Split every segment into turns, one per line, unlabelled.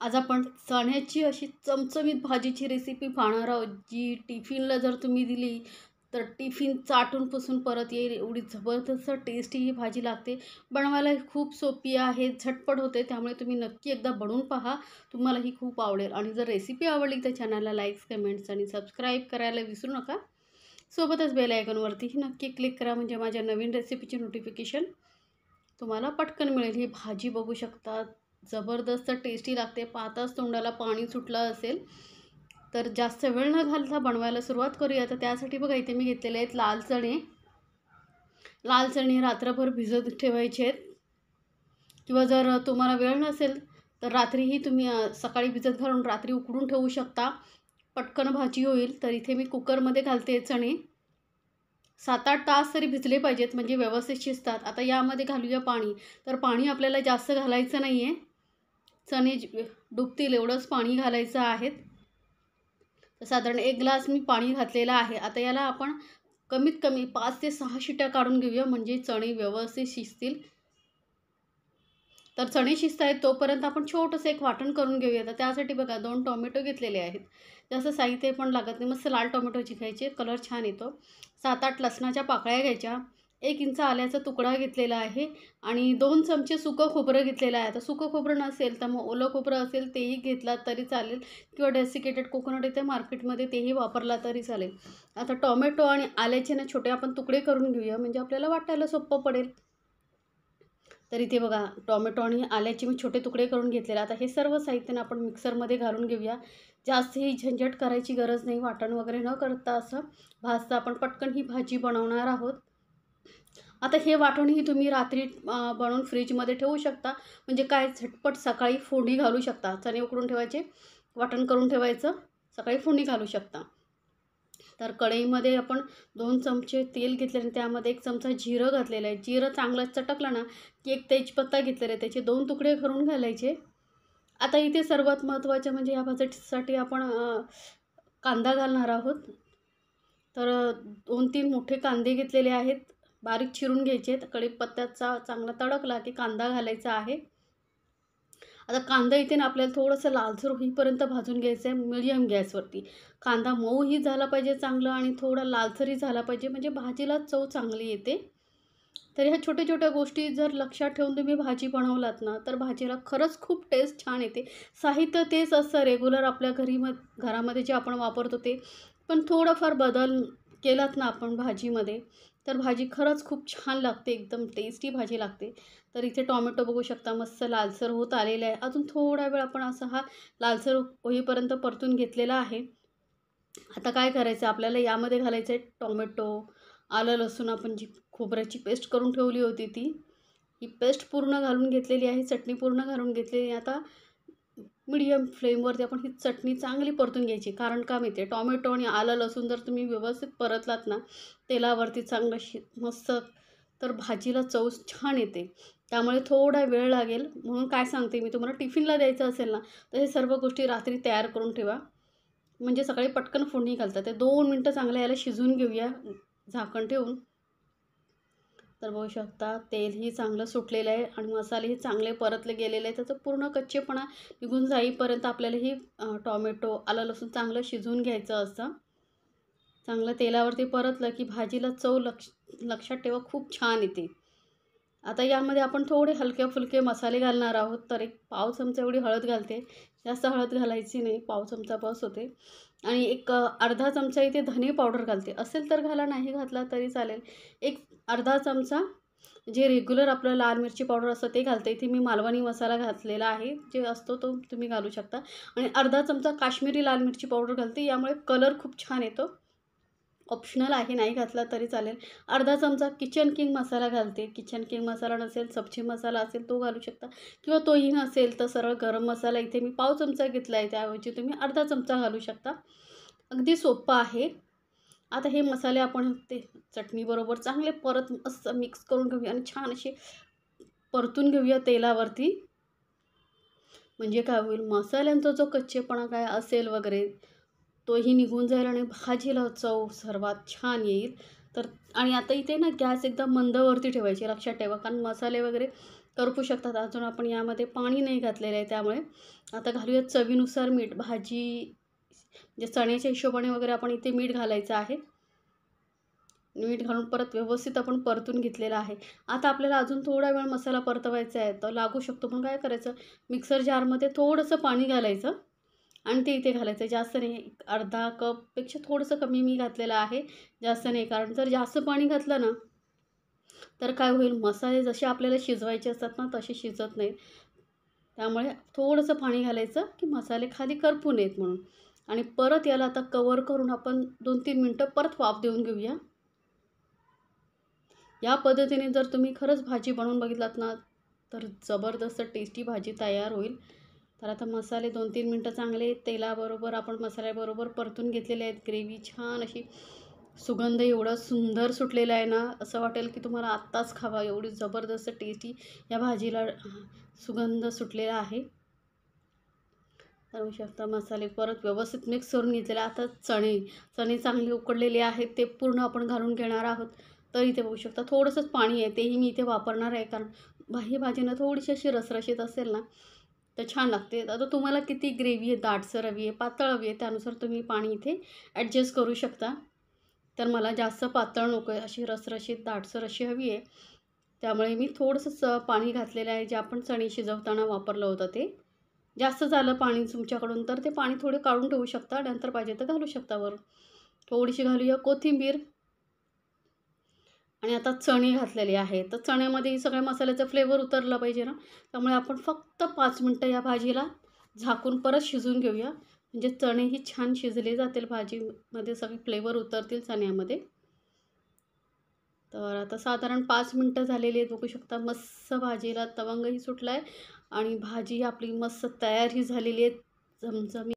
आज आपण चण्याची अशी चमचमीत भाजीची रेसिपी पाहणार आहोत, जी टिफिनला जर तुम्ही दिली तर टिफिन चाटून पुसून परत येईल एवढी जबरदस्त टेस्टी ही भाजी लागते. बनवायला खूप सोपी आहे, झटपट होते. त्यामुळे तुम्ही नक्की एकदा बनवून पहा, तुम्हाला ही खूप आवडेल. आणि जर रेसिपी आवडली तर चॅनलला लाईक्स, कमेंट्स आणि सबस्क्राईब करायला विसरू नका. सोबतच बेल आयकॉनवरतीही नक्की क्लिक करा, म्हणजे माझ्या नवीन रेसिपीची नोटिफिकेशन तुम्हाला पटकन मिळेल. ही भाजी बघू शकता, जबरदस्त टेस्टी लागते. पाहताच तोंडाला पाणी सुटलं असेल. तर जास्त वेळ न घालता बनवायला सुरुवात करूया. तर त्यासाठी बघा, इथे मी घेतलेले आहेत लाल चणे. लाल चणे रात्रभर भिजत ठेवायचे आहेत, किंवा जर तुम्हाला वेळ नसेल तर रात्रीही तुम्ही सकाळी भिजत घालून रात्री उकडून ठेवू शकता. पटकन भाजी होईल. तर इथे मी कुकरमध्ये घालते चणे. 7-8 तास तरी भिजले पाहिजेत, म्हणजे व्यवस्थित शिजतात. आता यामध्ये घालूया पाणी. तर पाणी आपल्याला जास्त घालायचं नाही आहे, चणे डुबतील एवढंच पाणी घालायचं आहे. तर साधारण 1 ग्लास मी पाणी घातलेलं आहे. आता याला आपण कमीत कमी 5 ते 6 शिट्या काढून घेऊया, म्हणजे चणे व्यवस्थित शिजतील. तर चणे शिजत आहेत तोपर्यंत आपण छोटंसं एक वाटण करून घेऊया. तर त्यासाठी बघा 2 टोमॅटो घेतलेले आहेत. जास्त साहित्य पण लागत नाही, मस्त लाल टोमॅटोची घ्यायचे, कलर छान येतो. 7-8 लसणाच्या पाकळ्या घ्यायच्या. 1 इंच आल्याचा तुकडा घेतलेला आहे आणि 2 चमचे सुकं खोबरं घेतलेलं आहे. आता सुकं खोबरं नसेल तर मग ओलं खोबरं असेल तेही घेतला तरी चालेल, किंवा डेसिकेटेड कोकोनट येते मार्केटमध्ये तेही वापरला तरी चालेल. आता टोमॅटो आणि आल्याचे ना छोटे आपण तुकडे करून घेऊया, म्हणजे आपल्याला वाटायला सोपं पडेल. तर इथे बघा टोमॅटो आणि आल्याचे मी छोटे तुकडे करून घेतलेले. आता हे सर्व साहित्य आपण मिक्सरमध्ये घालून घेऊया. जास्त ही झंझट करायची गरज नाही, वाटण वगैरे न करता असं भाजता आपण पटकन ही भाजी बनवणार आहोत. आता हे वाटणही तुम्ही रात्री बनवून फ्रीजमध्ये ठेवू शकता, म्हणजे काय झटपट सकाळी फोडणी घालू शकता. चणे उकडून ठेवायचे, वाटण करून ठेवायचं, सकाळी फोडणी घालू शकता. तर कढईमध्ये आपण 2 चमचे तेल घेतले आणि त्यामध्ये 1 चमचा जिरं घातलेलं आहे. जिरं चांगलं चटकलं ना की 1 तेजपत्ता घेतलेला आहे, त्याचे 2 तुकडे करून घालायचे. आता इथे सर्वात महत्त्वाचं म्हणजे या भाजीसाठी आपण कांदा घालणार आहोत. तर 2-3 मोठे कांदे घेतलेले आहेत, बारीक चिरून घ्यायचे आहेत. कढीपत्त्याचा चांगला तडकला की कांदा घालायचा आहे. आता कांदा इथे ना आपल्याला थोडंसं लालसर होईपर्यंत भाजून घ्यायचं आहे मीडियम गॅसवरती. कांदा मऊही झाला पाहिजे चांगलं, आणि थोडा लालसरही झाला पाहिजे, म्हणजे भाजीला चव चांगली येते. तर ह्या छोट्या छोट्या गोष्टी जर लक्षात ठेवून तुम्ही भाजी बनवलात ना तर भाजीला खरंच खूप टेस्ट छान येते. साहित्य तेच असतं रेग्युलर आपल्या घरामध्ये जे आपण वापरतो ते, पण थोडंफार बदल केलात ना आपण भाजीमध्ये तर भाजी खरंच खूप छान लागते, एकदम टेस्टी भाजी लागते. तर इथे टोमॅटो बघू शकता मस्त लालसर होत आलेला आहे. अजून थोडा वेळ आपण असा हा लालसर होईपर्यंत परतून घेतलेला आहे. आता काय करायचं आपल्याला, यामध्ये घालायचं आहे टोमॅटो, आलं लसूण, आपण जी खोबऱ्याची पेस्ट करून ठेवली होती ही पेस्ट पूर्ण घालून घेतलेली आहे, चटणी पूर्ण घालून घेतलेली आहे. आता मीडियम फ्लेमवरती आपण ही चटणी चांगली परतून घ्यायची. कारण का माहिती आहे, टोमॅटो आणि आलं लसूण जर तुम्ही व्यवस्थित परतलात ना तेलावरती चांगलं मस्त, तर भाजीला चव छान येते. त्यामुळे थोडा वेळ लागेल, म्हणून काय सांगते मी तुम्हाला, टिफिनला द्यायचं असेल ना तर हे सर्व गोष्टी रात्री तयार करून ठेवा, म्हणजे सकाळी पटकन फोडणी घालतात. ते 2 मिनटं चांगलं याला शिजवून घेऊया झाकण ठेवून. तर बघू शकता तेलही चांगलं सुटलेलं आहे आणि मसालेही चांगले परतले गेलेले आहेत. त्याचा पूर्ण कच्चेपणा निघून जाईपर्यंत आपल्याला ही टोमॅटो, आलं लसूण चांगलं शिजवून घ्यायचं असतं. चांगलं तेलावरती परतलं की भाजीला चव लक्षात ठेवा खूप छान येते. आता यामध्ये आपण थोडे हलके फुलके मसाले घालणार आहोत. तर 1 पाव चमचा एवढी हळद घालते, जास्त हळद घालायची नाही, पाव चमचा बस होते. आणि एक अर्धा चमचा इथे धने पावडर घालते, असेल तर घाला, नाही घातला तरी चालेल. एक अर्धा चमचा जे रेग्युलर आपलं लाल मिरची पावडर असतं ते घालते. इथे मी मालवणी मसाला घातलेला आहे, जे असतो तो तुम्ही घालू शकता. आणि अर्धा चमचा काश्मीरी लाल मिरची पावडर घालते, यामुळे कलर खूप छान येतो. ऑप्शनल आहे, नाही घातला तरी चालेल. अर्धा चमचा किचन किंग मसाला घालते. किचन किंग मसाला नसेल, सब्जी मसाला असेल तो घालू शकता, किंवा तोही नसेल तर सरळ गरम मसाला इथे मी पाव चमचा घेतला आहे, त्याऐवजी तुम्ही अर्धा चमचा घालू शकता. अगदी सोपं आहे. आता हे मसाले आपण ते चटणीबरोबर चांगले परत मस्त मिक्स करून घेऊया आणि छान असे परतून घेऊया तेलावरती. म्हणजे काय होईल, मसाल्यांचा जो कच्चेपणा काय असेल वगैरे तोही निघून जाईल आणि भाजीला चव सर्वात छान येईल. तर आणि आता इथे ना गॅस एकदम मंदवरती ठेवायची, लक्षात ठेवा, कारण मसाले वगैरे करपू शकतात. अजून आपण यामध्ये पाणी नाही घातलेलं आहे त्यामुळे. आता घालूया चवीनुसार मीठ. भाजी जे चण्याच्या हिशोबाने वगैरे आपण इथे मीठ घालायचं आहे. मीठ घालून परत व्यवस्थित आपण परतून घेतलेलं आहे. आता आपल्याला अजून थोडा वेळ मसाला परतवायचा आहे, तर लागू शकतो. पण काय करायचं, मिक्सर जारमध्ये थोडंसं पाणी घालायचं आणि ते इथे घालायचं. जास्त नाही, अर्धा कपपेक्षा थोडंसं कमी मी घातलेलं आहे, जास्त नाही. कारण जर जास्त पाणी घातलं ना, तर काय होईल, मसाले जसे आपल्याला शिजवायचे असतात ना, तसे शिजत नाहीत. त्यामुळे थोडंसं पाणी घालायचं की मसाले खाली करपू नयेत म्हणून. आणि परत याला आता कवर करून आपण 2-3 मिनटं परत वाफ देऊन घेऊया. या पद्धतीने जर तुम्ही खरंच भाजी बनवून बघितलात ना, तर जबरदस्त टेस्टी भाजी तयार होईल. तर आता मसाले 2-3 मिनटं चांगले तेलाबरोबर आपण मसाल्याबरोबर परतून घेतलेले आहेत. ग्रेव्ही छान अशी सुगंध एवढा सुंदर सुटलेला आहे ना, असं वाटेल की तुम्हाला आत्ताच खावा, एवढी जबरदस्त टेस्टी या भाजीला सुगंध सुटलेला आहे. पाहू शकता मसाले परत व्यवस्थित मिक्स करून घेतलेले. आता चणे चांगले उकडलेले आहेत, ते पूर्ण आपण घालून घेणार आहोत. तर इथे बघू शकता थोडंसंच पाणी आहे, तेही मी इथे वापरणार आहे. कारण ही भाजी ना थोडीशी अशी रसरशीत असेल ना, तर छान लागते. आता तुम्हाला किती ग्रेव्ही आहे, दाटसर हवी आहे, पातळ हवी आहे, त्यानुसार तुम्ही पाणी इथे ॲडजस्ट करू शकता. तर मला जास्त पातळ नको आहे, अशी रसरशीत दाटसर अशी हवी आहे. त्यामुळे मी थोडंसं पाणी घातलेलं आहे, जे आपण चणे शिजवताना वापरलं होतं ते. जास्त झालं पाणी तुमच्याकडून तर ते पाणी थोडे काढून ठेवू शकता, नंतर पाहिजे तर घालू शकता वरून. थोडीशी घालूया कोथिंबीर. आणि आता चणे घातलेले आहे, तर चण्यामध्ये सगळ्या मसाल्याचा फ्लेवर उतरला पाहिजे ना, त्यामुळे आपण फक्त 5 मिनटं या भाजीला झाकून परत शिजवून घेऊया. म्हणजे चणेही छान शिजले जातील, भाजीमध्ये सगळे फ्लेवर उतरतील चण्यामध्ये. तर आता साधारण 5 मिनटं झालेली आहेत, बघू शकता मस्त भाजीला तवंगही सुटला आहे आणि भाजी आपली मस्त तयारही झालेली आहे झमझमीत.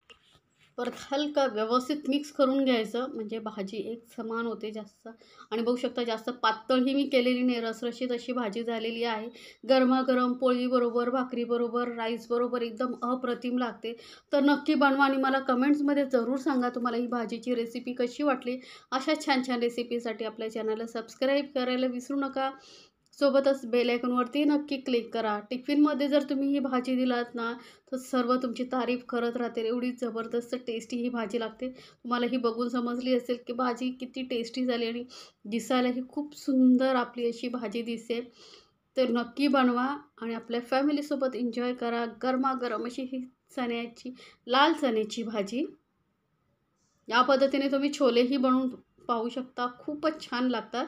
परत हलका व्यवस्थित मिक्स करून घ्यायचं, म्हणजे भाजी एक समान होते जास्त. आणि बघू शकता जास्त पातळही मी केलेली नाही, रसरशीत अशी भाजी झालेली आहे. गरमागरम पोळीबरोबर, भाकरीबरोबर, राईसबरोबर एकदम अप्रतिम लागते. तर नक्की बनवा आणि मला कमेंट्समध्ये जरूर सांगा तुम्हाला ही भाजीची रेसिपी कशी वाटली. अशा छान छान रेसिपीसाठी आपल्या चॅनलला सबस्क्राईब करायला विसरू नका. सोबतच बेल आयकॉनवरती नक्की क्लिक करा. टिफिनमध्ये जर तुम्ही ही भाजी दिलात ना, तर सर्व तुमची तारीफ करत राहतील. एवढी जबरदस्त टेस्टी ही भाजी लागते. तुम्हाला ही बघून समजली असेल की भाजी किती टेस्टी झाली आणि दिसायलाही खूप सुंदर आपली अशी भाजी दिसते. तर नक्की बनवा आणि आपल्या फॅमिलीसोबत एन्जॉय करा. गरमागरम अशी ही लाल चण्याची भाजी. या पद्धतीने तुम्ही छोलेही बनवून पाहू शकता, खूपच छान लागतात.